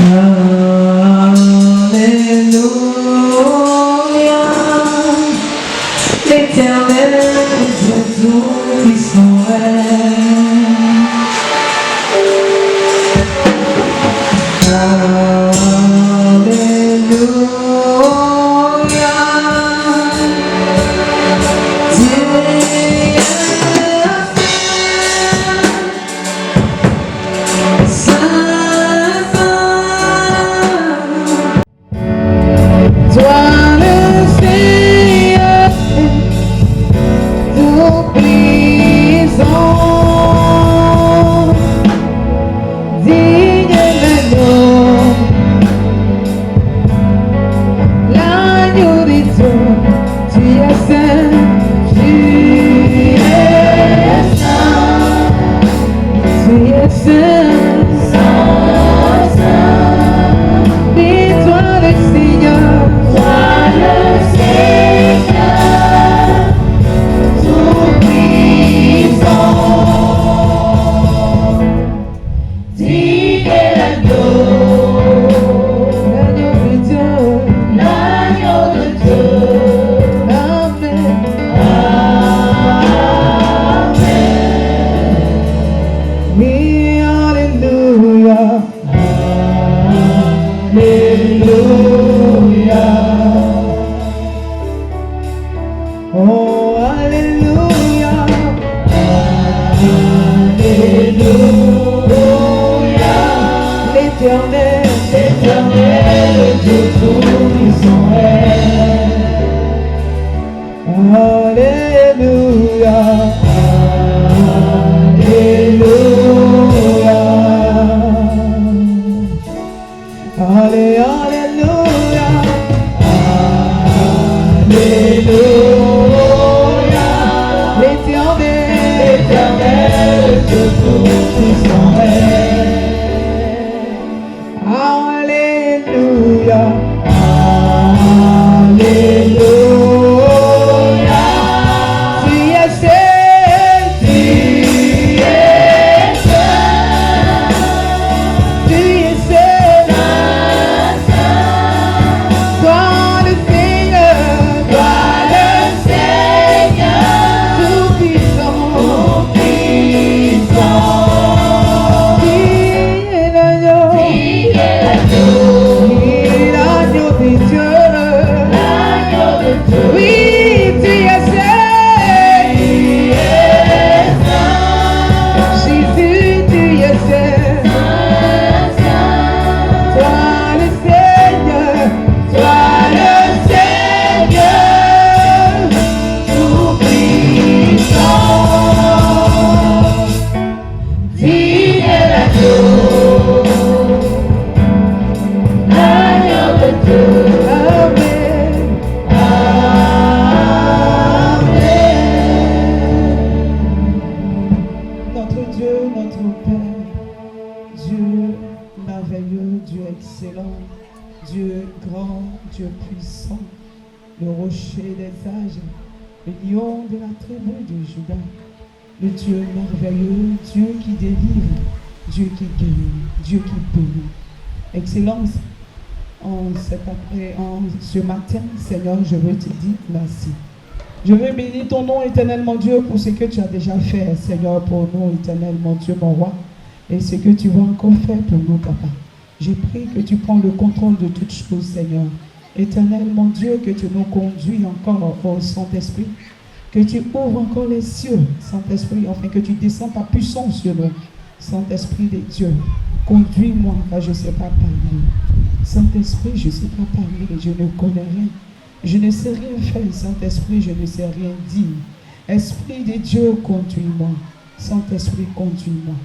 L'Éternel Dieu tout-puissant Excellence, ce matin, Seigneur, je veux te dire merci. Je veux bénir ton nom, éternel mon Dieu, pour ce que tu as déjà fait, Seigneur, pour nous, éternel mon Dieu, mon roi, et ce que tu vas encore faire pour nous, Papa. Je prie que tu prends le contrôle de toutes choses, Seigneur. Éternel mon Dieu, que tu nous conduis encore au Saint-Esprit, que tu ouvres encore les cieux, Saint-Esprit, enfin que tu descends ta puissance sur nous, Saint-Esprit de Dieu. Conduis-moi, car je ne sais pas parler. Saint-Esprit, je ne sais pas parler, je ne connais rien. Je ne sais rien faire, Saint-Esprit, je ne sais rien dire. Esprit de Dieu, conduis-moi. Saint-Esprit, conduis-moi.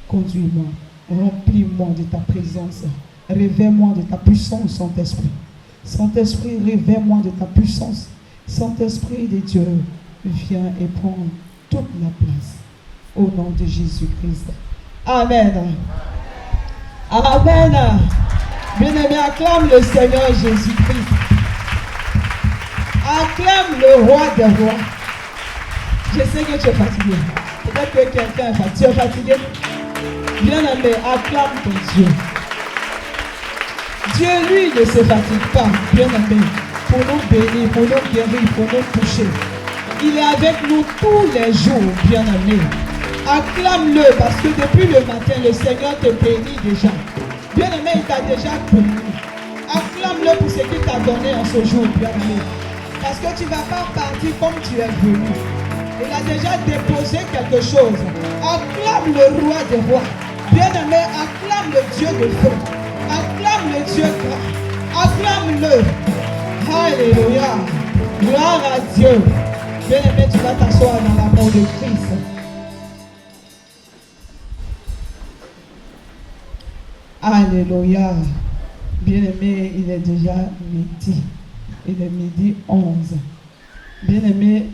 Conduis-moi. Remplis-moi de ta présence. Réveille-moi de ta puissance, Saint-Esprit. Saint-Esprit, réveille-moi de ta puissance. Saint-Esprit de Dieu, viens et prends toute la place. Au nom de Jésus-Christ. Amen. Amen. Bien-aimé, acclame le Seigneur Jésus-Christ. Acclame le roi des rois. Je sais que tu es fatigué. Peut-être que quelqu'un est fatigué. Tu es fatigué. Bien-aimé, acclame ton Dieu. Dieu, lui, ne se fatigue pas, bien aimé, pour nous bénir, pour nous guérir, pour nous toucher. Il est avec nous tous les jours, bien aimé. Acclame-le parce que depuis le matin, le Seigneur te bénit déjà. Bien aimé, il t'a déjà béni. Acclame-le pour ce qu'il t'a donné en ce jour, bien aimé. Parce que tu ne vas pas partir comme tu es venu. Il a déjà déposé quelque chose. Acclame le roi des rois. Bien aimé, acclame le Dieu de feu. Acclame le Dieu grand. Acclame-le. Alléluia. Gloire à Dieu. Bien aimé, tu vas t'asseoir dans l'amour de Christ. Alléluia. Bien aimé, il est déjà midi. Il est midi 11. Bien aimé,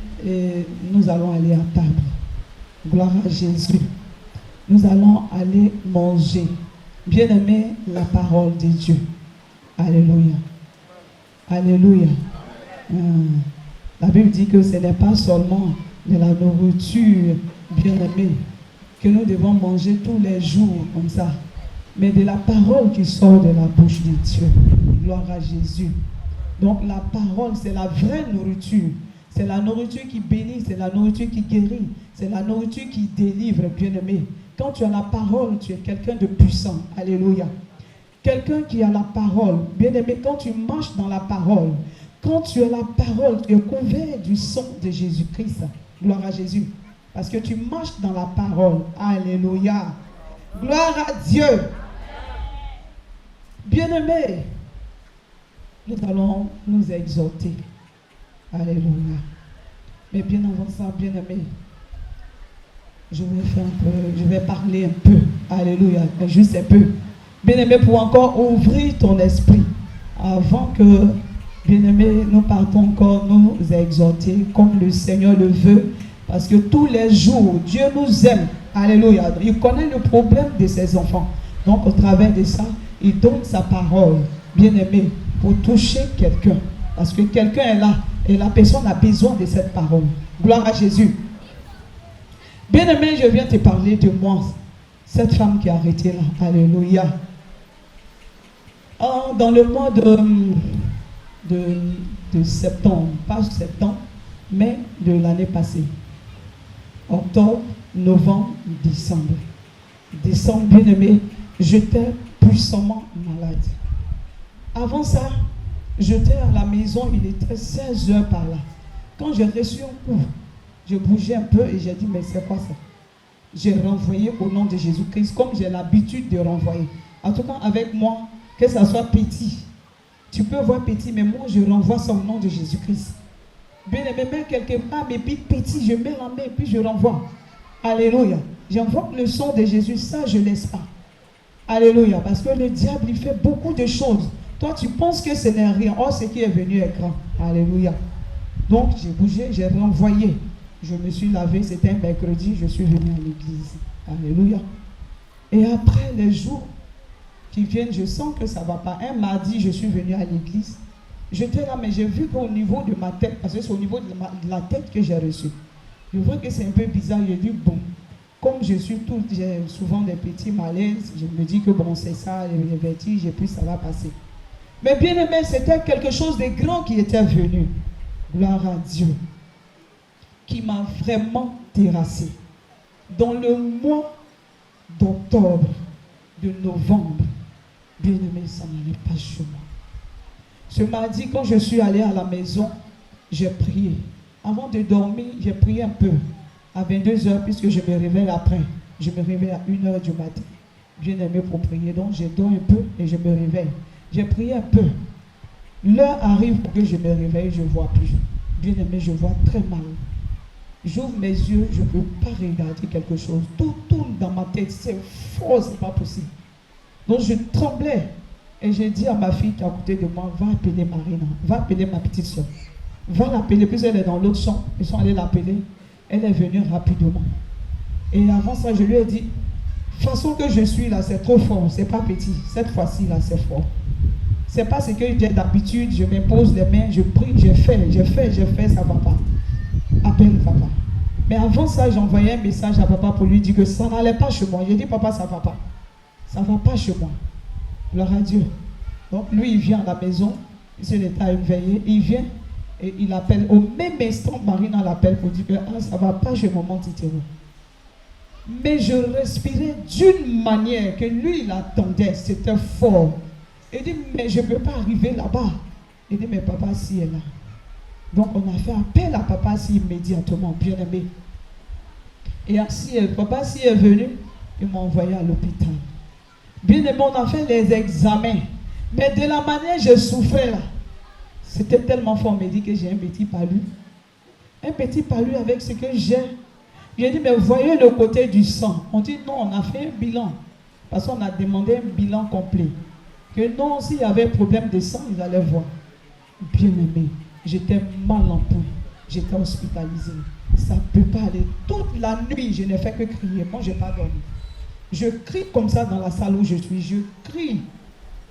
nous allons aller à table. Gloire à Jésus. Nous allons aller manger. Bien aimé, la parole de Dieu. Alléluia. Alléluia. La Bible dit que ce n'est pas seulement de la nourriture, bien aimé, que nous devons manger tous les jours comme ça, mais de la parole qui sort de la bouche de Dieu. Gloire à Jésus. Donc la parole, c'est la vraie nourriture. C'est la nourriture qui bénit, c'est la nourriture qui guérit, c'est la nourriture qui délivre, bien-aimé. Quand tu as la parole, tu es quelqu'un de puissant. Alléluia. Quelqu'un qui a la parole, bien-aimé, quand tu marches dans la parole, quand tu as la parole, tu es couvert du sang de Jésus-Christ. Gloire à Jésus. Parce que tu marches dans la parole. Alléluia. Gloire à Dieu. Bien-aimé, nous allons nous exhorter. Alléluia. Mais bien avant ça, bien-aimé, je vais parler un peu. Alléluia. Juste un peu. Bien-aimé, pour encore ouvrir ton esprit. Avant que, bien-aimé, nous partons encore nous exhorter comme le Seigneur le veut. Parce que tous les jours, Dieu nous aime. Alléluia. Il connaît le problème de ses enfants. Donc, au travers de ça, il donne sa parole, bien-aimé, pour toucher quelqu'un. Parce que quelqu'un est là et la personne a besoin de cette parole. Gloire à Jésus. Bien-aimé, je viens te parler de moi. Cette femme qui a arrêté là. Alléluia. Dans le mois de septembre, pas septembre, mais de l'année passée. Octobre, novembre, décembre. Décembre, bien-aimé, j'étais puissamment malade. Avant ça, j'étais à la maison, il était 16 heures par là. Quand j'ai reçu un coup, je bougeais un peu et j'ai dit, mais c'est quoi ça? J'ai renvoyé au nom de Jésus-Christ, comme j'ai l'habitude de renvoyer. En tout cas, avec moi, que ça soit petit. Tu peux voir petit, mais moi, je renvoie ça au nom de Jésus-Christ. Bien aimé, même quelque part, mais puis petit, je mets la main et puis je renvoie. Alléluia. J'invoque le sang de Jésus, ça, je ne laisse pas. Alléluia. Parce que le diable, il fait beaucoup de choses. Toi, tu penses que ce n'est rien. Oh, ce qui est venu est grand. Alléluia. Donc, j'ai bougé, j'ai renvoyé. Je me suis lavé, c'était un mercredi, je suis venu à l'église. Alléluia. Et après, les jours qui viennent, je sens que ça ne va pas. Un mardi, je suis venu à l'église. J'étais là, mais j'ai vu qu'au niveau de ma tête, parce que c'est au niveau de la tête que j'ai reçu. Je vois que c'est un peu bizarre. J'ai dit, bon, comme j'ai souvent des petits malaises, je me dis que bon, c'est ça, les vertiges, et puis ça va passer. Mais bien aimé, c'était quelque chose de grand qui était venu. Gloire à Dieu. Qui m'a vraiment terrassé. Dans le mois d'octobre, de novembre, bien aimé, ça n'allait pas chez moi. Ce mardi, quand je suis allé à la maison, j'ai prié. Avant de dormir, j'ai prié un peu. À 22h, puisque je me réveille après. Je me réveille à 1h du matin. Bien aimé pour prier. Donc, je dors un peu et je me réveille. J'ai prié un peu. L'heure arrive pour que je me réveille, je ne vois plus. Bien aimé, je vois très mal. J'ouvre mes yeux, je ne peux pas regarder quelque chose. Tout tourne dans ma tête. C'est faux, c'est pas possible. Donc, je tremblais. Et j'ai dit à ma fille qui est à côté de moi, va appeler Marina. Va appeler ma petite soeur. Va l'appeler, puis elle est dans l'autre chambre. Ils sont allés l'appeler. Elle est venue rapidement. Et avant ça, je lui ai dit, façon que je suis là, c'est trop fort, c'est pas petit. Cette fois-ci là, c'est fort. C'est pas ce que j'ai d'habitude, je m'impose les mains, je prie, je fais, ça va pas. Appelle papa. Mais avant ça, j'ai envoyé un message à papa pour lui dire que ça n'allait pas chez moi. J'ai dit, papa, ça va pas. Ça va pas chez moi. Gloire à Dieu. Donc lui, il vient à la maison, c'est l'état éveillé, il vient et il appelle. Au même instant, Marina l'appelle pour dire que ça va pas, je m'en Titero. Mais je respirais d'une manière que lui, il attendait, c'était fort. Il dit, mais je ne peux pas arriver là-bas. Il dit, mais papa, si est là. Donc on a fait appel à papa si immédiatement, bien aimé. Et ainsi, papa si est venu, il m'a envoyé à l'hôpital. Bien aimé, on a fait les examens. Mais de la manière dont je souffrais là, c'était tellement fort. On me dit que j'ai un petit palu. Un petit palu avec ce que j'ai. J'ai dit, mais voyez le côté du sang. On dit, non, on a fait un bilan. Parce qu'on a demandé un bilan complet. Que non, s'il y avait problème de sang, ils allaient voir. Bien aimé, j'étais mal en point. J'étais hospitalisé. Ça ne peut pas aller. Toute la nuit, je n'ai fait que crier. Moi, je n'ai pas dormi. Je crie comme ça dans la salle où je suis. Je crie.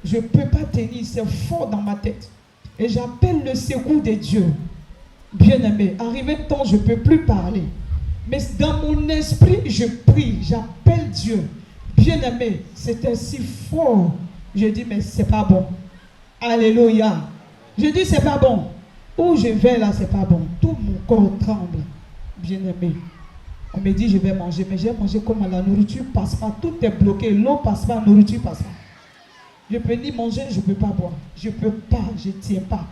Je ne peux pas tenir. C'est fort dans ma tête. Et j'appelle le secours de Dieu. Bien aimé, arrivé le temps, je ne peux plus parler. Mais dans mon esprit, je prie. J'appelle Dieu. Bien aimé, c'était si fort. Je dis, mais c'est pas bon. Alléluia. Je dis, c'est pas bon. Où je vais là, c'est pas bon. Tout mon corps tremble. Bien aimé. On me dit, je vais manger. Mais j'ai mangé comme la nourriture passe pas. Tout est bloqué. L'eau passe pas, la nourriture passe pas. Je peux ni manger, je ne peux pas boire. Je ne peux pas, je ne tiens pas.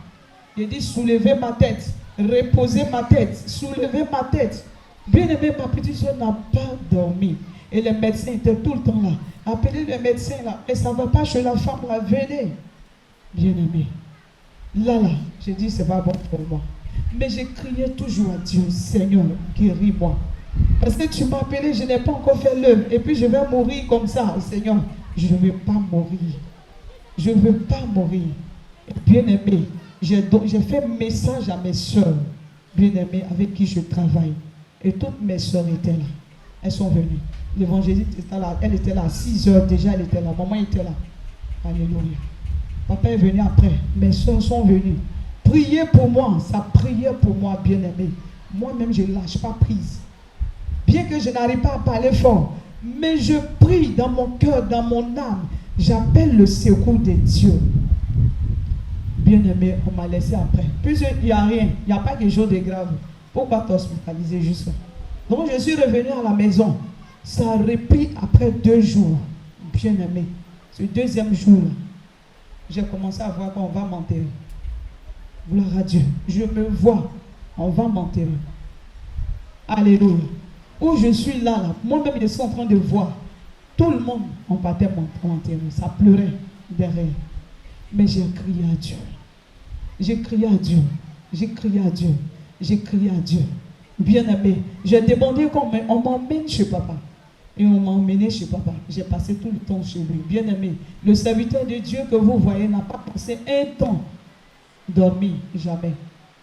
Je dis, soulevez ma tête. Reposez ma tête. Soulevez ma tête. Bien aimé, ma petite soeur n'a pas dormi. Et les médecins étaient tout le temps là. Appelez les médecins là. Et ça ne va pas chez la femme là. Venez. Bien aimé. Là, j'ai dit, c'est pas bon pour moi. Mais j'ai crié toujours à Dieu, Seigneur, guéris-moi. Parce que tu m'as appelé, je n'ai pas encore fait l'œuvre. Et puis je vais mourir comme ça. Seigneur, je ne veux pas mourir. Je ne veux pas mourir. Bien aimé, j'ai fait un message à mes soeurs, bien aimées, avec qui je travaille. Et toutes mes soeurs étaient là. Elles sont venues. L'évangéliste était là. Elle était là à 6 heures déjà, elle était là. Maman était là. Alléluia. Papa est venu après. Mes soeurs sont venues. Priez pour moi. Ça priait pour moi, bien aimé. Moi-même, je ne lâche pas prise. Bien que je n'arrive pas à parler fort. Mais je prie dans mon cœur, dans mon âme. J'appelle le secours de Dieu. Bien aimé, on m'a laissé après. Puisqu'il n'y a rien, il n'y a pas quelque chose de grave. Pourquoi t'hospitaliser juste là? Donc je suis revenu à la maison. Ça a repris après 2 jours. Bien aimé. Ce deuxième jour-là, j'ai commencé à voir qu'on va m'enterrer. Gloire à Dieu. Je me vois, on va m'enterrer. Alléluia. Où je suis là, moi-même je suis en train de voir. Tout le monde, on partait m'enterrer. Ça pleurait derrière. Mais j'ai crié à Dieu. J'ai crié à Dieu. J'ai crié à Dieu. J'ai crié à Dieu. Bien aimé, j'ai demandé qu'on m'emmène chez papa. Et on m'a emmené chez papa. J'ai passé tout le temps chez lui. Bien aimé, le serviteur de Dieu que vous voyez n'a pas passé un temps dormi, jamais.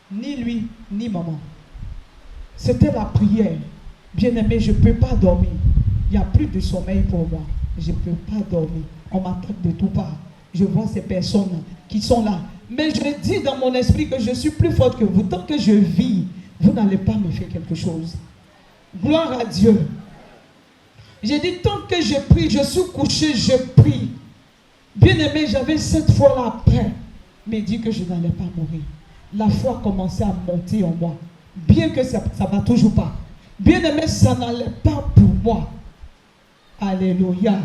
Ni lui, ni maman. C'était la prière. Bien aimé, je ne peux pas dormir. Il n'y a plus de sommeil pour moi. Je ne peux pas dormir. On m'attaque de tout part. Je vois ces personnes qui sont là. Mais je dis dans mon esprit que je suis plus forte que vous. Tant que je vis, vous n'allez pas me faire quelque chose. Gloire à Dieu. J'ai dit, tant que je prie, je suis couché, je prie. Bien aimé, j'avais cette foi-là après. Mais dit que je n'allais pas mourir. La foi commençait à monter en moi. Bien que ça ne va toujours pas. Bien aimé, ça n'allait pas pour moi. Alléluia.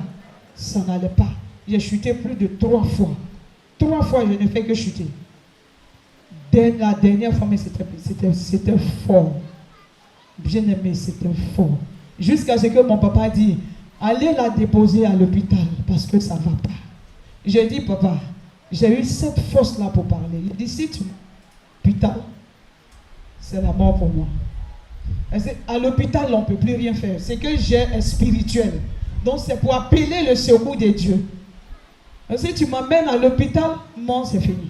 Ça n'allait pas. J'ai chuté plus de 3 fois. 3 fois, je n'ai fait que chuter. La dernière fois, mais c'était fort. Bien aimé, c'était fort. Jusqu'à ce que mon papa dit, allez la déposer à l'hôpital parce que ça ne va pas. J'ai dit, papa, j'ai eu cette force-là pour parler. Il dit, si tu l'hôpital, c'est la mort pour moi. À l'hôpital, on ne peut plus rien faire. Ce que j'ai est spirituel. Donc, c'est pour appeler le secours de Dieu. Si tu m'amènes à l'hôpital, non, c'est fini.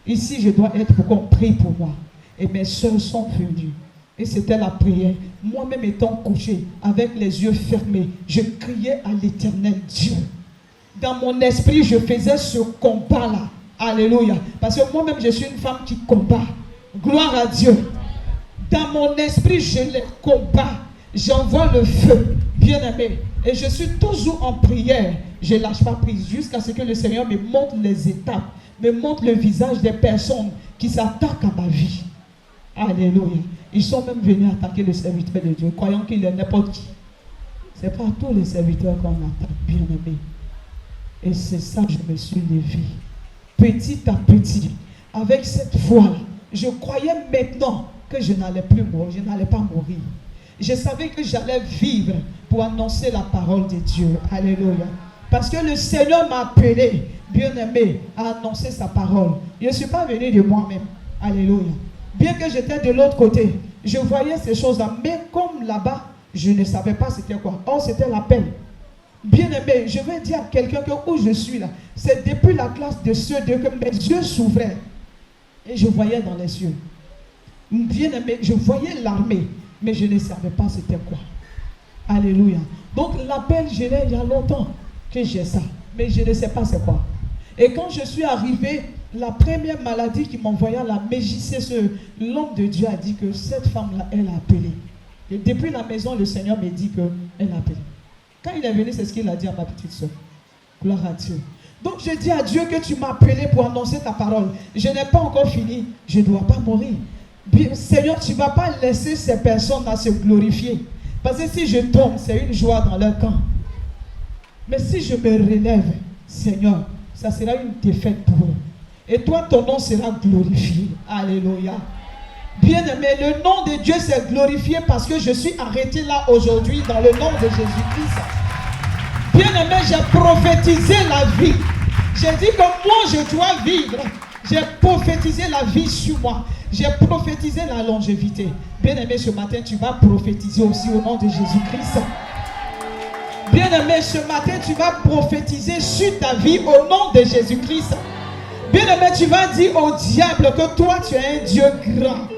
Ici, je dois être pour qu'on prie pour moi. Et mes soeurs sont venues. Et c'était la prière. Moi-même étant couché, avec les yeux fermés, je criais à l'Éternel Dieu. Dans mon esprit, je faisais ce combat-là. Alléluia. Parce que moi-même, je suis une femme qui combat. Gloire à Dieu. Dans mon esprit, je les combats. J'envoie le feu, bien aimé. Et je suis toujours en prière. Je ne lâche pas prise jusqu'à ce que le Seigneur me montre les étapes, me montre le visage des personnes qui s'attaquent à ma vie. Alléluia. Ils sont même venus attaquer le serviteur de Dieu, croyant qu'il est n'importe qui. Ce n'est pas tous les serviteurs qu'on attaque, bien aimé. Et c'est ça que je me suis levé. Petit à petit, avec cette foi-là, je croyais maintenant que je n'allais plus mourir, je n'allais pas mourir. Je savais que j'allais vivre pour annoncer la parole de Dieu. Alléluia. Parce que le Seigneur m'a appelé, bien-aimé, à annoncer sa parole. Je ne suis pas venu de moi-même. Alléluia. Bien que j'étais de l'autre côté, je voyais ces choses-là. Mais comme là-bas, je ne savais pas c'était quoi. Or, c'était l'appel. Bien-aimé, je vais dire à quelqu'un que où je suis là, c'est depuis la classe de ceux que mes yeux s'ouvraient. Et je voyais dans les cieux. Bien-aimé, je voyais l'armée, mais je ne savais pas c'était quoi. Alléluia. Donc l'appel, je l'ai il y a longtemps que j'ai ça, mais je ne sais pas c'est quoi. Et quand je suis arrivé, la première maladie qui m'envoya la mégisseuse, l'homme de Dieu a dit que cette femme-là, elle a appelé. Et depuis la maison, le Seigneur me dit qu'elle a appelé. Quand il est venu, c'est ce qu'il a dit à ma petite soeur. Gloire à Dieu. Donc je dis à Dieu que tu m'as appelé pour annoncer ta parole. Je n'ai pas encore fini. Je ne dois pas mourir. Bien, Seigneur, tu ne vas pas laisser ces personnes à se glorifier. Parce que si je tombe, c'est une joie dans leur camp. Mais si je me relève, Seigneur, ça sera une défaite pour eux. Et toi, ton nom sera glorifié. Alléluia. Bien-aimé, le nom de Dieu s'est glorifié parce que je suis arrêté là aujourd'hui dans le nom de Jésus-Christ. Bien-aimé, j'ai prophétisé la vie. J'ai dit que moi, je dois vivre. J'ai prophétisé la vie sur moi. J'ai prophétisé la longévité. Bien-aimé, ce matin, tu vas prophétiser aussi au nom de Jésus-Christ. Bien-aimé, ce matin, tu vas prophétiser sur ta vie au nom de Jésus-Christ. Bien-aimé, tu vas dire au diable que toi, tu es un Dieu grand.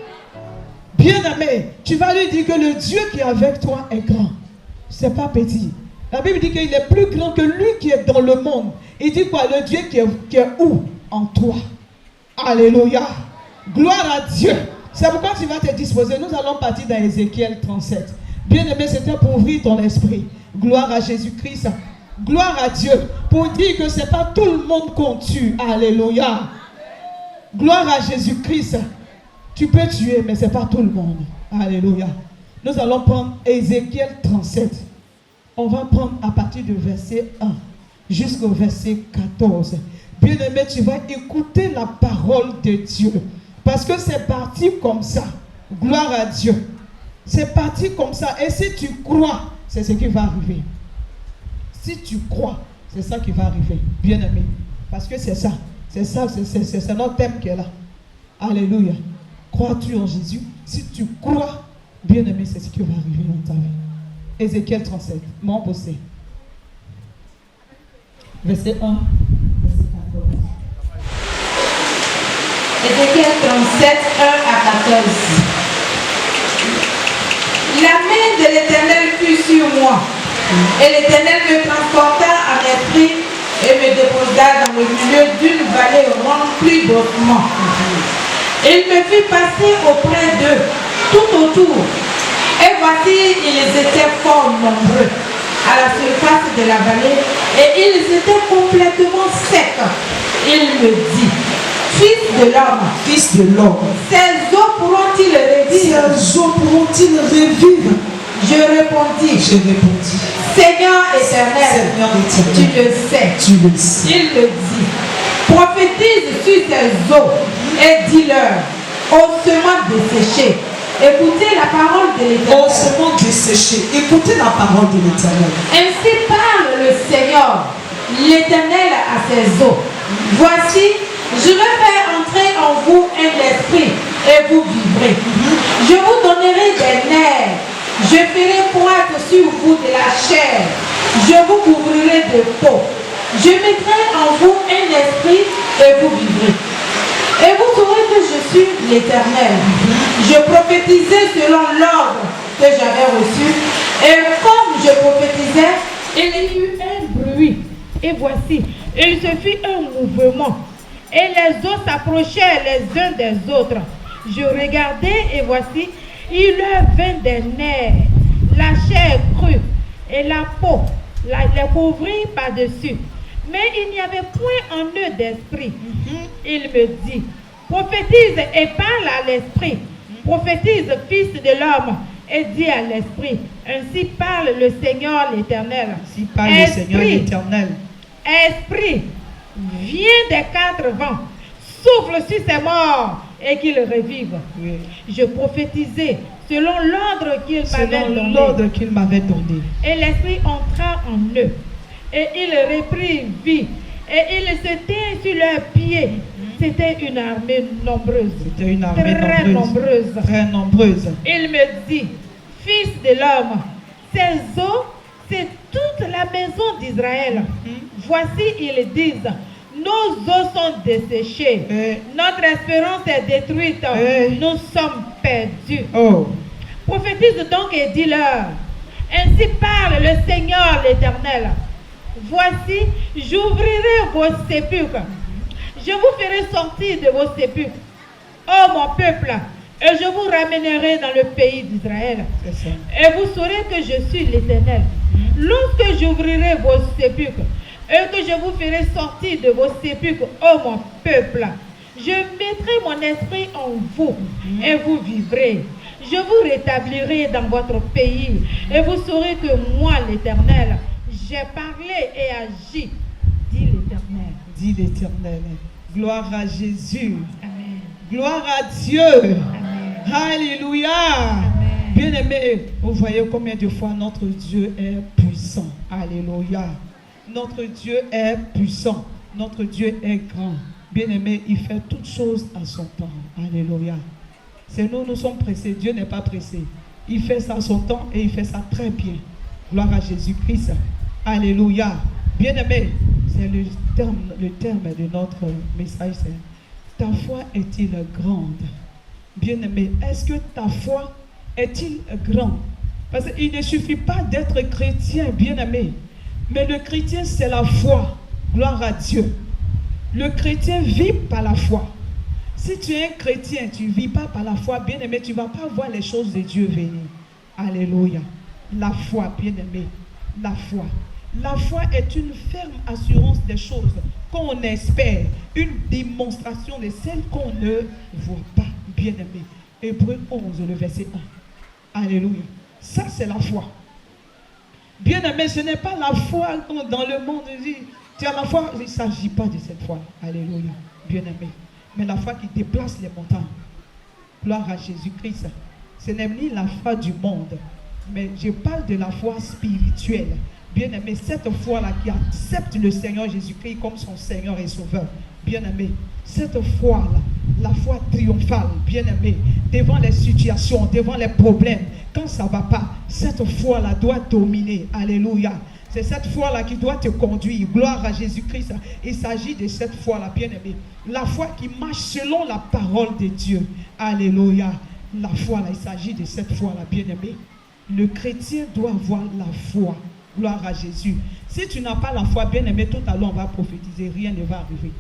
Bien-aimé, tu vas lui dire que le Dieu qui est avec toi est grand. C'est pas petit. La Bible dit qu'il est plus grand que lui qui est dans le monde. Il dit quoi? Le Dieu qui est où? En toi. Alléluia. Gloire à Dieu. C'est pourquoi tu vas te disposer. Nous allons partir dans Ézéchiel 37. Bien-aimé, c'était pour ouvrir ton esprit. Gloire à Jésus-Christ. Gloire à Dieu. Pour dire que ce n'est pas tout le monde qu'on tue. Alléluia. Gloire à Jésus-Christ. Tu peux tuer, mais ce n'est pas tout le monde. Alléluia. Nous allons prendre Ézéchiel 37. On va prendre à partir du verset 1 jusqu'au verset 14. Bien-aimé, tu vas écouter la parole de Dieu. Parce que c'est parti comme ça. Gloire à Dieu. C'est parti comme ça. Et si tu crois, c'est ce qui va arriver. Si tu crois, c'est ça qui va arriver. Bien-aimé. Parce que c'est ça. C'est ça, c'est notre thème qui est là. Alléluia. Crois-tu en Jésus? Si tu crois, bien-aimé, c'est ce qui va arriver dans ta vie. Ézéchiel 37, mon bossé. Verset 1, verset 14. Ézéchiel 37, 1 à 14. La main de l'Éternel fut sur moi, et l'Éternel me transporta en esprit et me déposa dans le milieu d'une vallée remplie d'ossements. Il me fit passer auprès d'eux, tout autour. Et voici, ils étaient fort nombreux à la surface de la vallée, et ils étaient complètement secs. Il me dit, fils de l'homme, ces eaux pourront-ils revivre? Je répondis, Seigneur éternel, tu le sais. Il me dit, prophétise sur ces eaux et dis-leur, ossements desséchés, écoutez la parole de l'Éternel. Ossements desséchés, écoutez la parole de l'Éternel. Ainsi parle le Seigneur, l'Éternel à ses eaux. Voici, je vais faire entrer en vous un esprit et vous vivrez. Je vous donnerai des nerfs. Je ferai poindre sur vous de la chair. Je vous couvrirai de peau. Je mettrai en vous un esprit et vous vivrez. Et vous saurez que je suis l'Éternel. Je prophétisais selon l'ordre que j'avais reçu. Et comme je prophétisais, il y eut un bruit. Et voici, il se fit un mouvement. Et les eaux s'approchaient les uns des autres. Je regardais et voici, il leur vint des nerfs, la chair crue et la peau les couvrir par-dessus. Mais il n'y avait point en eux d'esprit. Il me dit, prophétise et parle à l'esprit. Prophétise, fils de l'homme, et dis à l'esprit, ainsi parle le Seigneur l'Éternel. Ainsi parle le Seigneur l'Éternel. Esprit, viens des quatre vents, souffle sur ces morts et qu'ils revivent. Oui. Je prophétisais selon l'ordre qu'il m'avait donné. Et l'esprit entra en eux, et il reprit vie, et ils se tinrent sur leurs pieds. C'était une armée nombreuse. C'était une armée très nombreuse. Très nombreuse. Il me dit, fils de l'homme, ces eaux, c'est toute la maison d'Israël. Voici, ils disent, nos eaux sont desséchées. Notre espérance est détruite. Nous sommes perdus. Prophétise donc et dis-leur, ainsi parle le Seigneur l'Éternel. Voici, j'ouvrirai vos sépulcres. Je vous ferai sortir de vos sépulcres, ô mon peuple, et je vous ramènerai dans le pays d'Israël. Et vous saurez que je suis l'Éternel. Lorsque j'ouvrirai vos sépulcres, et que je vous ferai sortir de vos sépulcres, ô mon peuple, je mettrai mon esprit en vous, et vous vivrez. Je vous rétablirai dans votre pays, et vous saurez que moi, l'Éternel, j'ai parlé et agi, dit l'Éternel. Dit l'Éternel. Gloire à Jésus. Amen. Gloire à Dieu. Amen. Alléluia. Amen. Bien-aimés, vous voyez combien de fois notre Dieu est puissant. Alléluia. Notre Dieu est puissant. Notre Dieu est grand. Bien-aimé, il fait toutes choses à son temps. Alléluia. C'est nous sommes pressés. Dieu n'est pas pressé. Il fait ça à son temps et il fait ça très bien. Gloire à Jésus-Christ. Alléluia. Bien-aimé, c'est le terme de notre message. C'est: ta foi est-il grande? Bien-aimé, est-ce que ta foi est-il grande? Parce qu'il ne suffit pas d'être chrétien, bien-aimé. Mais le chrétien, c'est la foi. Gloire à Dieu. Le chrétien vit par la foi. Si tu es un chrétien, tu ne vis pas par la foi, bien-aimé, tu ne vas pas voir les choses de Dieu venir. Alléluia. La foi, bien-aimé. La foi. La foi est une ferme assurance des choses qu'on espère, une démonstration de celles qu'on ne voit pas, bien-aimé. Hébreux 11, le verset 1. Alléluia. Ça, c'est la foi. Bien-aimé, ce n'est pas la foi dans le monde. Tu as la foi, il ne s'agit pas de cette foi. Alléluia. Bien-aimé. Mais la foi qui déplace les montagnes. Gloire à Jésus-Christ. Ce n'est ni la foi du monde, mais je parle de la foi spirituelle. Bien-aimé, cette foi-là qui accepte le Seigneur Jésus-Christ comme son Seigneur et Sauveur. Bien-aimé, cette foi-là, la foi triomphale, bien-aimé, devant les situations, devant les problèmes, quand ça ne va pas, cette foi-là doit dominer. Alléluia. C'est cette foi-là qui doit te conduire. Gloire à Jésus-Christ. Il s'agit de cette foi-là, bien-aimé. La foi qui marche selon la parole de Dieu. Alléluia. La foi-là, il s'agit de cette foi-là, bien-aimé. Le chrétien doit avoir la foi. Gloire à Jésus. Si tu n'as pas la foi, bien-aimé, tout à l'heure on va prophétiser, rien ne va arriver.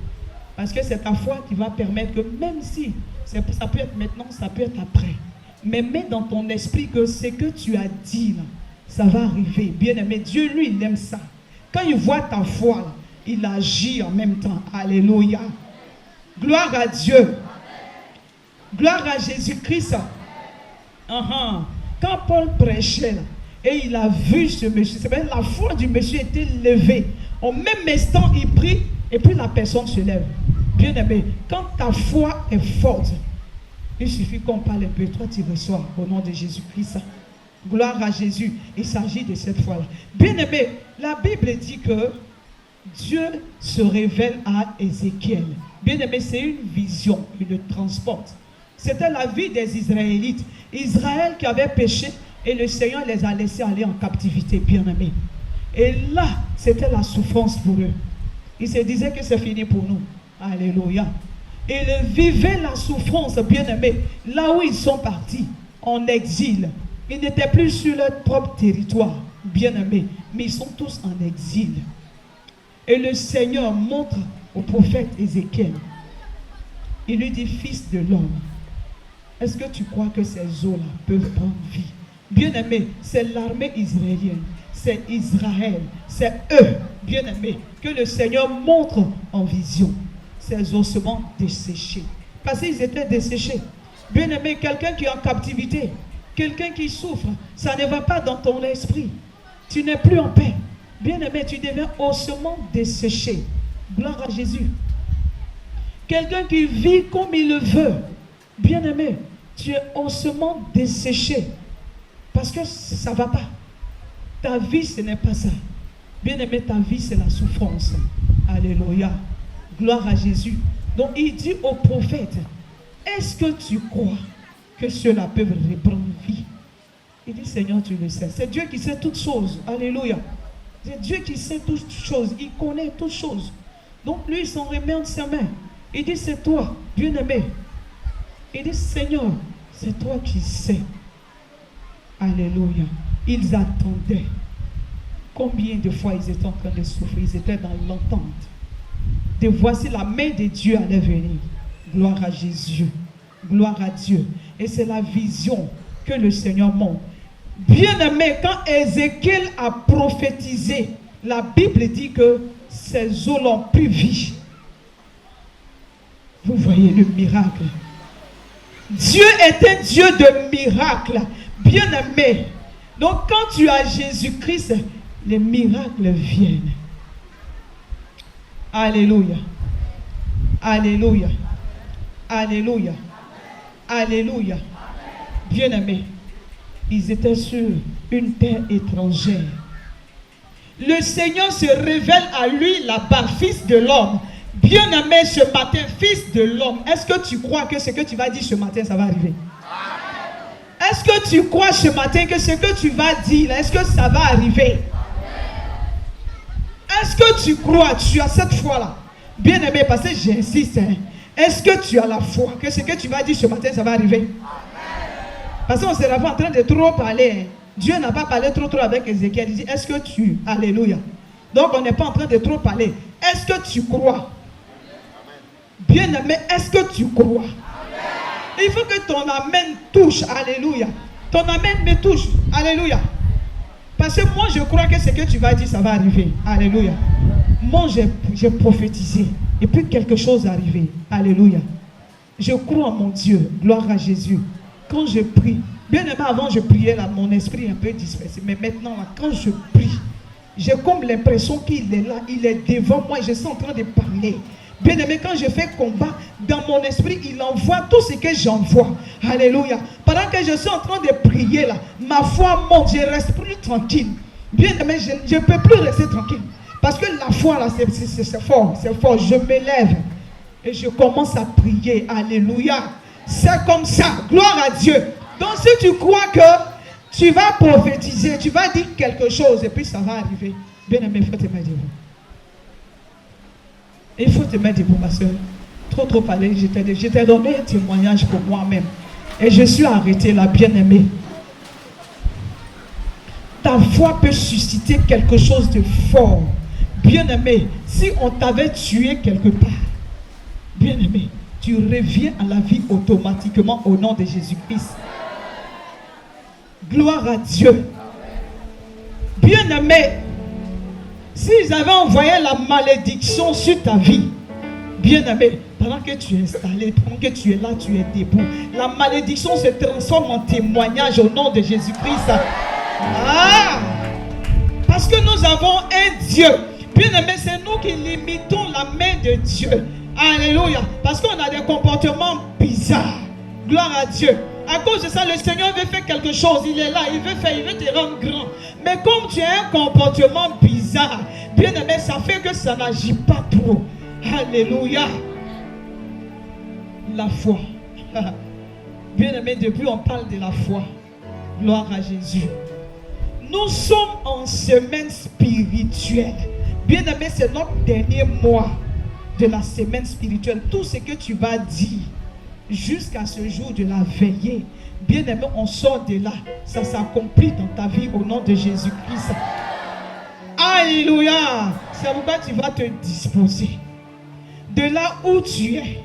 Parce que c'est ta foi qui va permettre que même si, ça peut être maintenant, ça peut être après. Mais mets dans ton esprit que ce que tu as dit là, ça va arriver. Bien-aimé, Dieu, lui, il aime ça. Quand il voit ta foi, là, il agit en même temps. Alléluia. Gloire à Dieu. Gloire à Jésus-Christ. Quand Paul prêchait, là, et il a vu ce monsieur, c'est la foi du monsieur était levée. Au même instant, il prie, et puis la personne se lève. Bien-aimé, quand ta foi est forte, il suffit qu'on parle un peu, toi tu reçois au nom de Jésus-Christ. Gloire à Jésus. Il s'agit de cette foi-là. Bien-aimé, la Bible dit que Dieu se révèle à Ézéchiel. Bien-aimé, c'est une vision, il le transporte. C'était la vie des Israélites. Israël qui avait péché et le Seigneur les a laissés aller en captivité, bien-aimé. Et là, c'était la souffrance pour eux. Ils se disaient que c'est fini pour nous. Alléluia. Ils vivaient la souffrance, bien-aimé, là où ils sont partis, en exil. Ils n'étaient plus sur leur propre territoire, bien-aimés, mais ils sont tous en exil. Et le Seigneur montre au prophète Ézéchiel. Il lui dit, fils de l'homme, est-ce que tu crois que ces eaux-là peuvent prendre vie? Bien-aimé, c'est l'armée israélienne. c'est Israël, c'est eux, bien-aimés, que le Seigneur montre en vision. Ces ossements desséchés. Parce qu'ils étaient desséchés. Bien-aimé, quelqu'un qui est en captivité, quelqu'un qui souffre, ça ne va pas dans ton esprit. Tu n'es plus en paix. Bien-aimé, tu deviens ossements desséchés. Gloire à Jésus. Quelqu'un qui vit comme il le veut. Bien-aimé, tu es ossements desséché. Parce que ça ne va pas. Ta vie, ce n'est pas ça. Bien-aimé, ta vie, c'est la souffrance. Alléluia. Gloire à Jésus. Donc, il dit au prophète, est-ce que tu crois que cela peut reprendre vie? Il dit, Seigneur, tu le sais. C'est Dieu qui sait toutes choses. Alléluia. C'est Dieu qui sait toutes choses. Il connaît toutes choses. Donc, lui, il s'en remet entre ses mains. Il dit, c'est toi, bien-aimé. Il dit, Seigneur, c'est toi qui sais. Alléluia. Ils attendaient. Combien de fois ils étaient en train de souffrir? Ils étaient dans l'attente. De voici la main de Dieu allait venir. Gloire à Jésus. Gloire à Dieu. Et c'est la vision que le Seigneur montre. Bien-aimé, quand Ézéchiel a prophétisé, la Bible dit que ses os l'ont pris vie. Vous voyez le miracle. Dieu est un Dieu de miracles. Bien-aimé. Donc quand tu as Jésus-Christ, les miracles viennent. Alléluia. Alléluia. Alléluia. Alléluia. Bien-aimés, ils étaient sur une terre étrangère. Le Seigneur se révèle à lui là-bas, fils de l'homme. Bien-aimé, ce matin, fils de l'homme, est-ce que tu crois que ce que tu vas dire ce matin, ça va arriver? Est-ce que tu crois ce matin que ce que tu vas dire, est-ce que ça va arriver? Est-ce que tu crois, tu as cette foi-là? Bien-aimé, parce que j'insiste, hein, est-ce que tu as la foi que ce que tu vas dire ce matin, ça va arriver? Parce qu'on ne sera pas en train de trop parler. Hein. Dieu n'a pas parlé trop avec Ézéchiel. Il dit, est-ce que tu... Alléluia. Donc on n'est pas en train de trop parler. Est-ce que tu crois? Bien-aimé, est-ce que tu crois? Il faut que ton amen touche. Alléluia. Ton amen me touche. Alléluia. Parce que moi, je crois que ce que tu vas dire, ça va arriver. Alléluia. Moi, j'ai prophétisé. Et puis quelque chose est arrivé. Alléluia. Je crois en mon Dieu. Gloire à Jésus. Quand je prie, bien aimé, avant je priais là, mon esprit est un peu dispersé. Mais maintenant, là, quand je prie, j'ai comme l'impression qu'il est là, il est devant moi et je suis en train de parler. Bien aimé, quand je fais combat, dans mon esprit, il envoie tout ce que j'envoie. Alléluia. Pendant que je suis en train de prier là, ma foi monte, je reste plus tranquille. Bien aimé, je ne peux plus rester tranquille. Parce que la foi là, c'est fort, c'est fort. Je m'élève et je commence à prier. Alléluia. C'est comme ça. Gloire à Dieu. Donc si tu crois que tu vas prophétiser, tu vas dire quelque chose et puis ça va arriver. Bien aimé, il faut te mettre debout. Il faut te mettre debout, ma soeur. Trop parlé. Je t'ai donné un témoignage pour moi-même. Et je suis arrêté là, bien aimé. Ta foi peut susciter quelque chose de fort. Bien aimé, si on t'avait tué quelque part, bien aimé, tu reviens à la vie automatiquement au nom de Jésus-Christ. Gloire à Dieu. Bien aimé, s'ils avaient envoyé la malédiction sur ta vie, bien aimé, pendant que tu es installé, pendant que tu es là, tu es debout, la malédiction se transforme en témoignage au nom de Jésus-Christ. Ah! Parce que nous avons un Dieu. Bien aimé, c'est nous qui limitons la main de Dieu. Alléluia. Parce qu'on a des comportements bizarres. Gloire à Dieu. À cause de ça, le Seigneur veut faire quelque chose. Il est là, il veut te rendre grand. Mais comme tu as un comportement bizarre, bien aimé, ça fait que ça n'agit pas trop. Alléluia. La foi. Bien aimé, depuis on parle de la foi. Gloire à Jésus. Nous sommes en semaine spirituelle. Bien aimé, c'est notre dernier mois de la semaine spirituelle. Tout ce que tu vas dire jusqu'à ce jour de la veillée, bien aimé, on sort de là. Ça s'accomplit dans ta vie au nom de Jésus-Christ. Alléluia. C'est pourquoi tu vas te disposer. De là où tu es,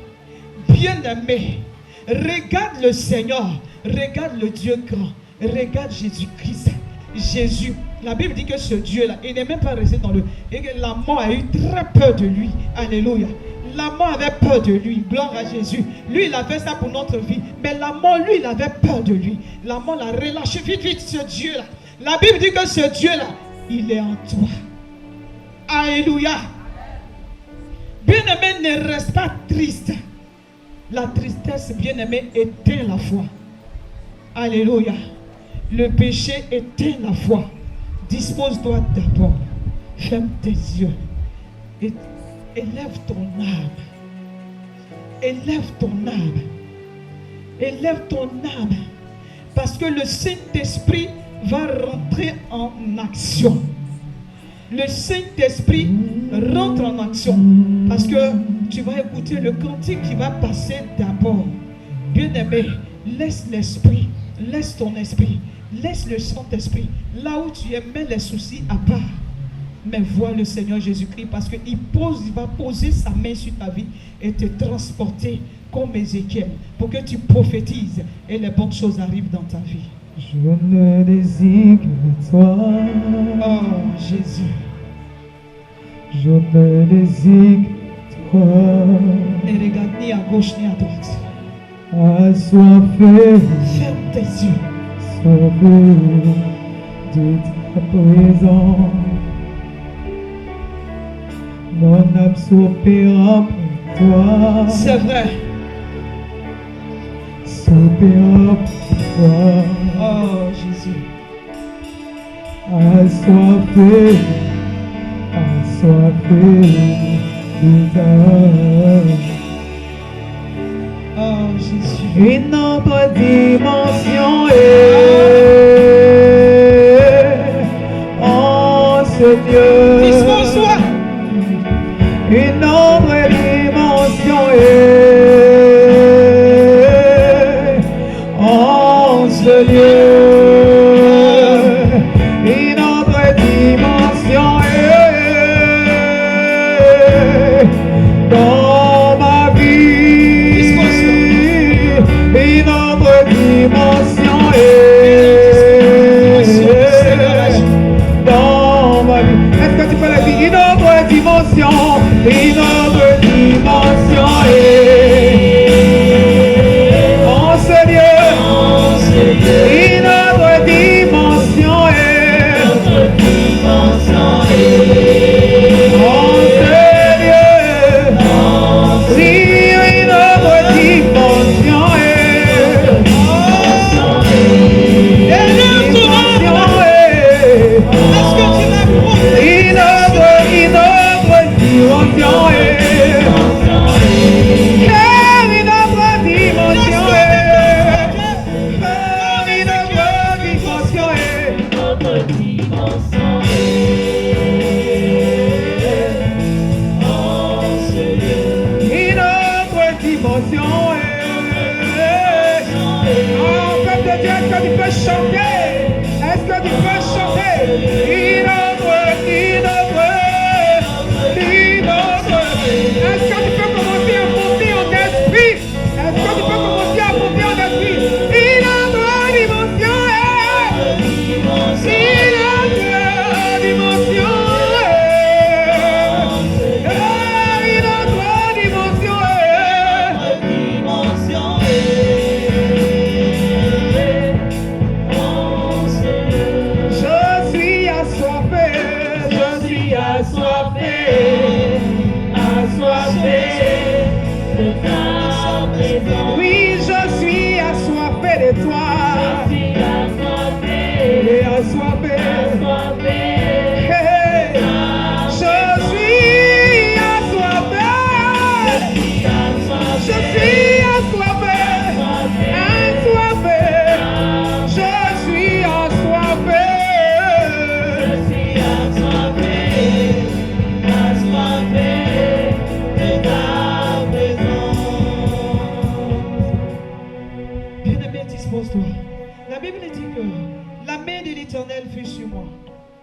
bien aimé, regarde le Seigneur, regarde le Dieu grand, regarde Jésus-Christ. Jésus, La Bible dit que ce Dieu-là, il n'est même pas resté dans le... Et que la mort a eu très peur de lui. Alléluia. La mort avait peur de lui. Gloire à Jésus. Lui, il a fait ça pour notre vie. Mais la mort, lui, il avait peur de lui. La mort l'a relâché. Vite, vite, ce Dieu-là. La Bible dit que ce Dieu-là, il est en toi. Alléluia. Bien-aimé, ne reste pas triste. La tristesse, bien-aimé, éteint la foi. Alléluia. Le péché éteint la foi. Dispose-toi d'abord. Ferme tes yeux. Et élève ton âme. Élève ton âme. Élève ton âme. Parce que le Saint-Esprit va rentrer en action. Le Saint-Esprit rentre en action. Parce que tu vas écouter le cantique qui va passer d'abord. Bien-aimé, laisse l'Esprit. Laisse ton esprit. Laisse le Saint-Esprit. Là où tu es, mets les soucis à part. Mais vois le Seigneur Jésus-Christ parce qu'il va poser sa main sur ta vie et te transporter comme Ézéchiel pour que tu prophétises et les bonnes choses arrivent dans ta vie. Je ne désire que toi. Oh Jésus. Je ne désire que toi. Ne regarde ni à gauche ni à droite. Assoiffé, Ferme tes yeux. sauvé de ta présence. Mon âme soupira pour toi. C'est vrai. Soupira pour toi. Oh Jésus. Assoiffé, assoiffé de ta. Oh Jésus. Une autre dimension oh Seigneur. Dispose-toi. Une autre dimension oh Seigneur. Une autre dimension dans ma vie. Une autre dimension dans ma vie. Est-ce que tu peux le dire? Une autre dimension. Une autre dimension oh Seigneur. Une autre dimension oh Seigneur. Si une autre dimension Est-ce que tu l'as prophétisé? une autre dimension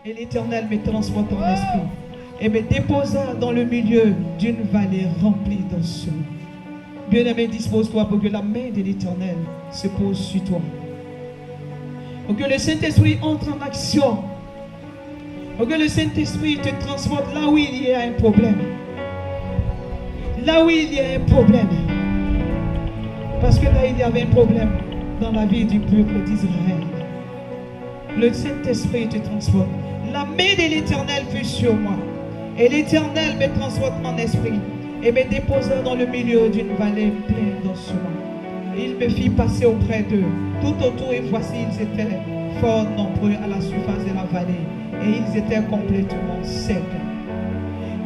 Et l'Éternel me transporta en esprit et me déposa dans le milieu d'une vallée remplie d'eau. Bien-aimé, dispose-toi pour que la main de l'Éternel se pose sur toi. Pour que le Saint-Esprit entre en action. Pour que le Saint-Esprit te transporte là où il y a un problème. Là où il y a un problème. Parce que là, il y avait un problème dans la vie du peuple d'Israël. Le Saint-Esprit te transporte. La main de l'Éternel fut sur moi. Et l'Éternel me transporte mon esprit et me déposa dans le milieu d'une vallée pleine d'ossements. Il me fit passer auprès d'eux, tout autour, et voici, ils étaient fort nombreux à la surface de la vallée, et ils étaient complètement secs.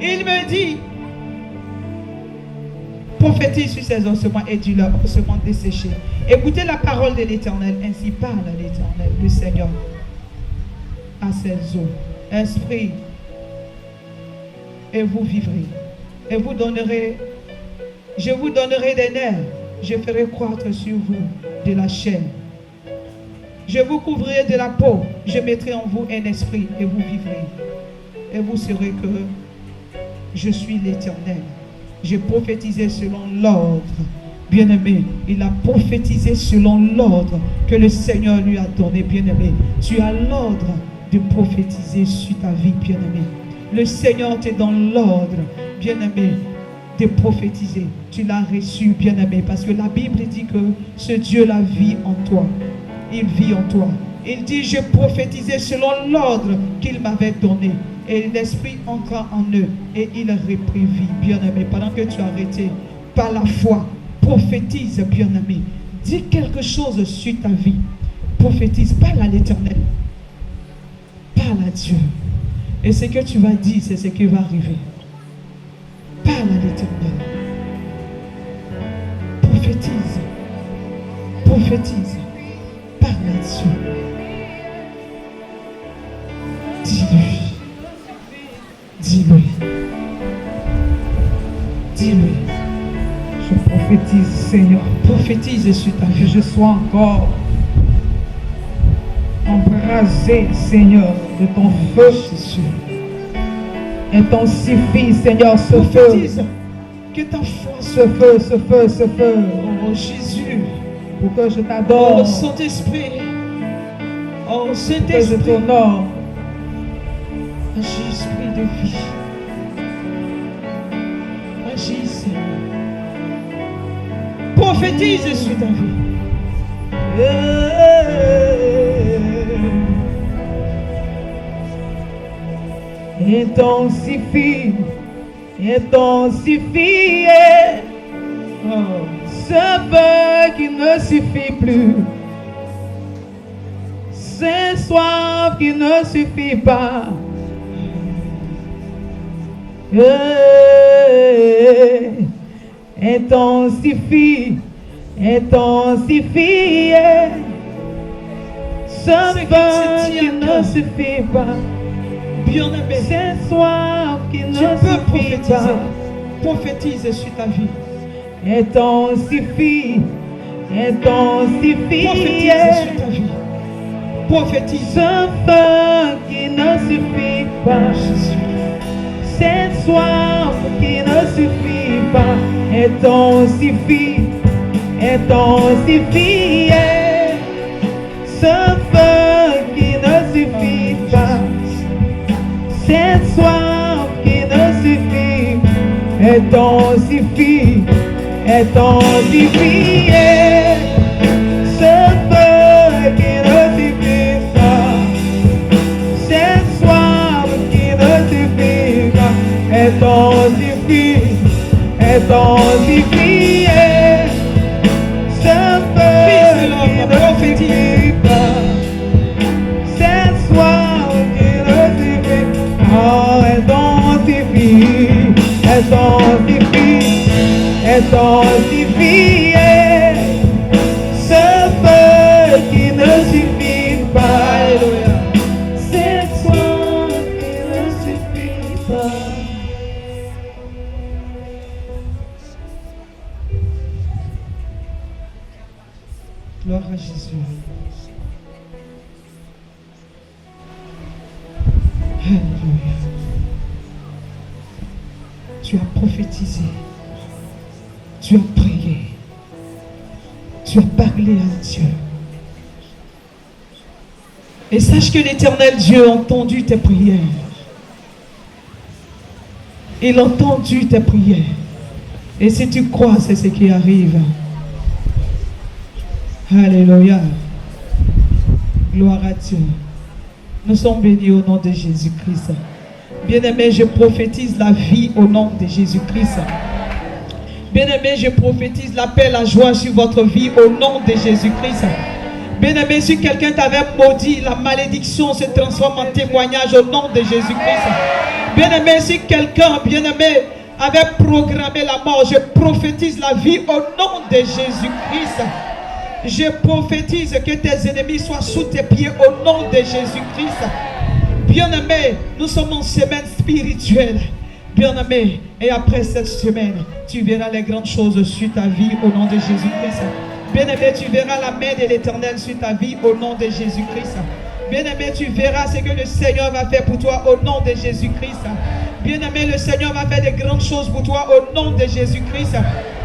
Il me dit, prophétise sur ces ossements et dis-leur, ossements desséchés. Écoutez la parole de l'Éternel, ainsi parle l'Éternel, le Seigneur, à ces eaux. Esprit, et vous vivrez, et vous donnerez, je vous donnerai des nerfs, je ferai croître sur vous de la chair, je vous couvrirai de la peau, je mettrai en vous un esprit, et vous vivrez, et vous saurez que je suis l'Éternel. J'ai prophétisé selon l'ordre, bien-aimé, il a prophétisé selon l'ordre que le Seigneur lui a donné, bien-aimé. Tu as l'ordre de prophétiser sur ta vie, bien-aimé. Le Seigneur te donne l'ordre, bien-aimé, de prophétiser. Tu l'as reçu, bien-aimé, parce que la Bible dit que ce Dieu-là vit en toi. Il vit en toi. Il dit, je prophétisais selon l'ordre qu'il m'avait donné. Et l'Esprit entra en eux et il réprévit, bien-aimé. Pendant que tu as arrêté par la foi, prophétise, bien-aimé. Dis quelque chose sur ta vie. Prophétise, parle à l'Éternel. Parle à Dieu. Et ce que tu vas dire, c'est ce qui va arriver. Parle à l'Éternel. Prophétise. Prophétise. Parle à Dieu. Dis-lui. Dis-lui. Dis-lui. Je prophétise, Seigneur, Prophétise sur ta que vie. je sois encore embrasé, Seigneur, de ton feu. Jésus. Intensifie, Seigneur, ce feu. Prophétise que ta foi soit Ce feu, oh Jésus. pour que je Oh t'adore, Saint-Esprit. Oh que je Saint-Esprit. t'honore. Agis, Esprit de vie. Agis, Seigneur. Prophétise sur ta vie. Intensifie, intensifie Oh. ce feu qui ne suffit plus, cette soif qui ne suffit pas. Intensifie, intensifie ce feu qui ne suffit pas, Bien-aimé, cette soif qui ne tu peux suffit prophétiser. pas. Prophétise sur ta vie. Intensifie, intensifie Prophétise sur ta vie. Prophétise. ce feu qui ne suffit pas, cette soif qui ne suffit pas. Intensifie, intensifie ce feu qui ne suffit pas, cette soif qui ne suffit pas. Intensifie, intensifie ce feu qui ne suffit pas, cette soif qui ne suffit pas. Intensifie, intensifie ce feu qui ne suffit pas, cette soif qui ne suffit pas. Intensifie, intensifie, intensifie ce feu qui ne suffit pas. Cette soif qui ne suffit pas. Gloire à Jésus. Alléluia. Tu as prophétisé. Tu as prié. Tu as parlé à Dieu. Et sache que l'Éternel Dieu a entendu tes prières. Il a entendu tes prières. Et si tu crois, c'est ce qui arrive. Alléluia. Gloire à Dieu. Nous sommes bénis au nom de Jésus-Christ. Bien-aimé, je prophétise la vie au nom de Jésus-Christ. Bien-aimé, je prophétise la paix, la joie sur votre vie au nom de Jésus-Christ. Bien-aimé, si quelqu'un t'avait maudit, la malédiction se transforme en témoignage au nom de Jésus-Christ. Bien-aimé, si quelqu'un, bien-aimé, avait programmé la mort, je prophétise la vie au nom de Jésus-Christ. Je prophétise que tes ennemis soient sous tes pieds au nom de Jésus-Christ. Bien-aimé, nous sommes en semaine spirituelle. Bien-aimé, et après cette semaine, tu verras les grandes choses sur ta vie au nom de Jésus-Christ. Bien-aimé, tu verras la main de l'Éternel sur ta vie au nom de Jésus-Christ. Bien-aimé, tu verras ce que le Seigneur va faire pour toi au nom de Jésus-Christ. Bien-aimé, le Seigneur va faire de grandes choses pour toi au nom de Jésus-Christ.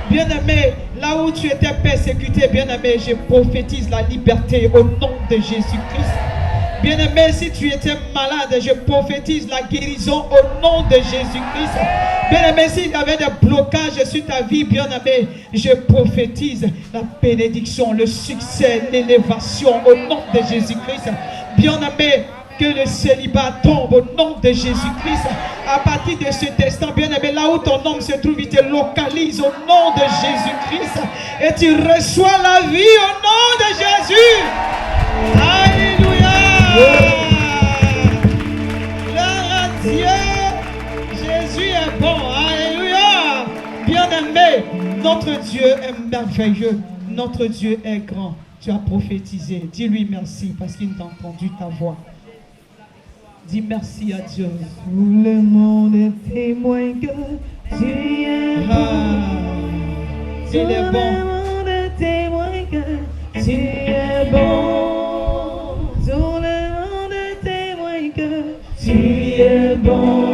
Bien-aimé, là où tu étais persécuté, bien-aimé, je prophétise la liberté au nom de Jésus-Christ. Bien-aimé, si tu étais malade, je prophétise la guérison au nom de Jésus-Christ. Bien-aimé, s'il y avait des blocages sur ta vie, bien-aimé, je prophétise la bénédiction, le succès, l'élévation au nom de Jésus-Christ. Bien-aimé, que le célibat tombe au nom de Jésus-Christ. À partir de cet instant, bien-aimé, là où ton nom se trouve, il te localise au nom de Jésus-Christ. Et tu reçois la vie au nom de Jésus. Alléluia. Gloire à Dieu. Jésus est bon. Alléluia. Bien-aimé, notre Dieu est merveilleux. Notre Dieu est grand. Tu as prophétisé. Dis-lui merci parce qu'il t'a entendu ta voix. Dis merci à Dieu. Tout le monde est témoin que tu es bon. Il est Tout le bon. monde est témoin que tu es bon. Tout le monde est témoin que tu es bon.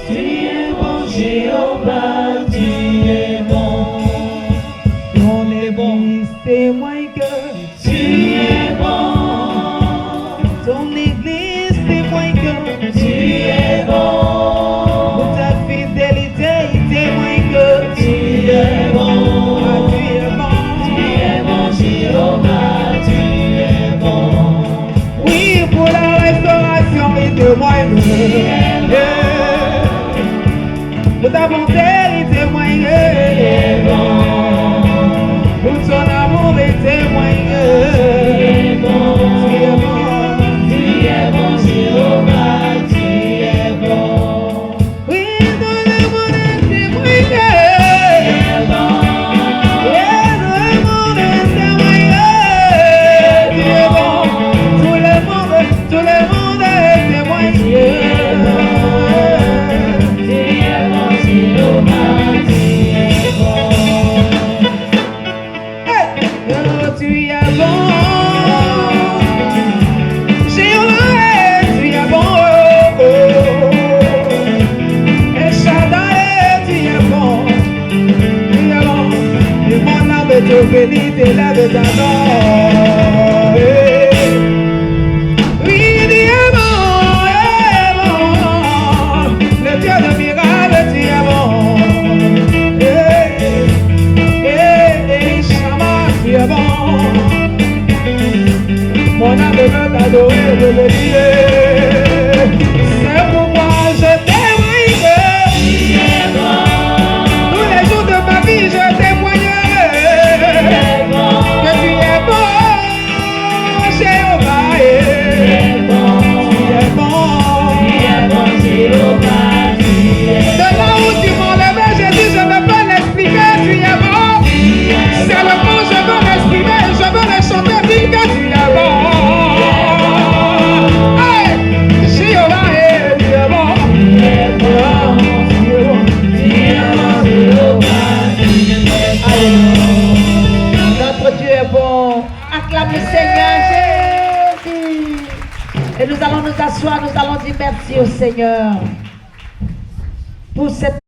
Tu es bon, Jéhovah, tu es bon. Ton église témoin que tu es bon. Ton église témoigne que tu es bon. Pour ta fidélité, il témoigne que tu es bon. Ah, tu es bon, Jéhovah, tu es bon. Oui, pour la restauration, il témoigne que tu es bon. Pour ta bonté, il témoigne que tu es bon. Pour ton amour, il témoigne que tu es bon. Tu es bon. Jéhovah, tu es bon. Oui, tout le monde est témoin que tu es bon. Oui, tout le monde est témoin que tu es bon. Tout le monde est témoin que tu es bon. Tu es bon, Jéhovah, tu es bon. Hey, oh, tu es bon. Te bénis, t'élèves ta nom. Oui, tu es bon, le Dieu de miracles, tu es bon. Shama, tu es bon. Mon âme veut t'adorer, de le dire. C'est pourquoi je témoigne que tu es bon. Tous les jours de ma vie, je témoigne. Que tu es bon, Jéhovah, tu es bon, Jéhovah, tu es bon. De là où tu m'enlèves, Jésus, je ne peux l'expliquer, tu es bon. C'est le bon, je veux l'exprimer, je veux le chanter, dis que tu es bon. Hey, Jéhovah, tu es bon. Tu es bon, Jéhovah, Alléluia. Notre Dieu est bon. Acclame le Seigneur Jésus. Et nous allons nous asseoir, nous allons dire merci au Seigneur pour cette